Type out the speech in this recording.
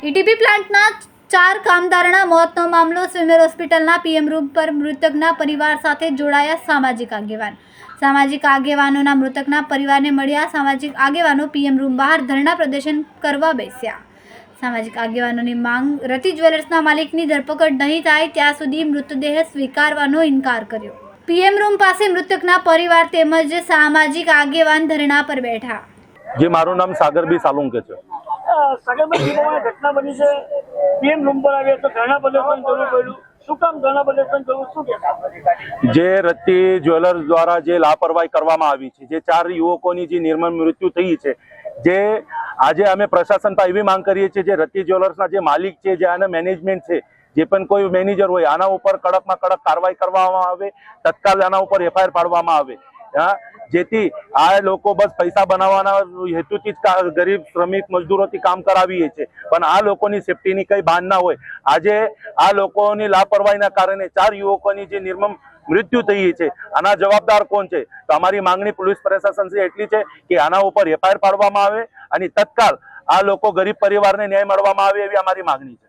ETP प्लांटના 4 કામદારના મોતનો મામલો civil હોસ્પિટલના પીએમ રૂમ પર મૃતકના પરિવાર સાથે જોડાયા સામાજિક આગેવાનોના મૃતકના પરિવારને મળ્યા। સામાજિક આગેવાનો પીએમ રૂમ બહાર ધરણા પ્રદર્શન કરવા બેસ્યા। સામાજિક આગેવાનોની માંગ રતિ જ્વેલર્સના માલિકની ધરપકડ નહીં થાય ત્યાં સુધી મૃતદેહ સ્વીકારવાનો ઇનકાર કર્યો। પીએમ રૂમ પાસે મૃતકના પરિવાર તેમજ સામાજિક આગેવાન ધરણા પર બેઠા। જે મારું નામ સાગરભાઈ સાલુંકે છે। સાગરભાઈ ઘટના બની છે, પીએમ રૂમ પર આવ્યા તો ધરણા પ્રદર્શન કરવું પડ્યું, શું કામ ધરણા પ્રદર્શન કરવું, શું કહેતા? જે રતિ જ્વેલર્સ દ્વારા જે લાપરવાહી કરવામાં આવી છે, જે 4 યુવકોની જે નિર્મમ મૃત્યુ થઈ છે, જે આજે અમે પ્રશાસન પર એવી માંગ કરીએ છીએ, જે રતિ જ્વેલર્સના જે માલિક છે, જે આના મેનેજમેન્ટ છે, જે પણ કોઈ મેનેજર હોય આના ઉપર કડકમાં કડક કાર્યવાહી કરવામાં આવે, તત્કાલ આના ઉપર એફઆઈઆર પાડવામાં આવે, જેથી આ લોકો બસ પૈસા બનાવવાના હેતુથી જ ગરીબ શ્રમિક મજદૂરોથી કામ કરાવીએ છે, પણ આ લોકોની સેફટીની કઈ ભાન ના હોય। આજે આ લોકોની લાપરવાહીના કારણે 4 યુવકોની જે નિર્મમ મૃત્યુ થઈ છે, આના જવાબદાર કોણ છે? તો અમારી માંગણી પોલીસ પ્રશાસન છે એટલી છે કે આના ઉપર એફઆઈઆર પાડવામાં આવે અને તત્કાલ આ લોકો ગરીબ પરિવારને ન્યાય મળવામાં આવે એવી અમારી માંગણી છે।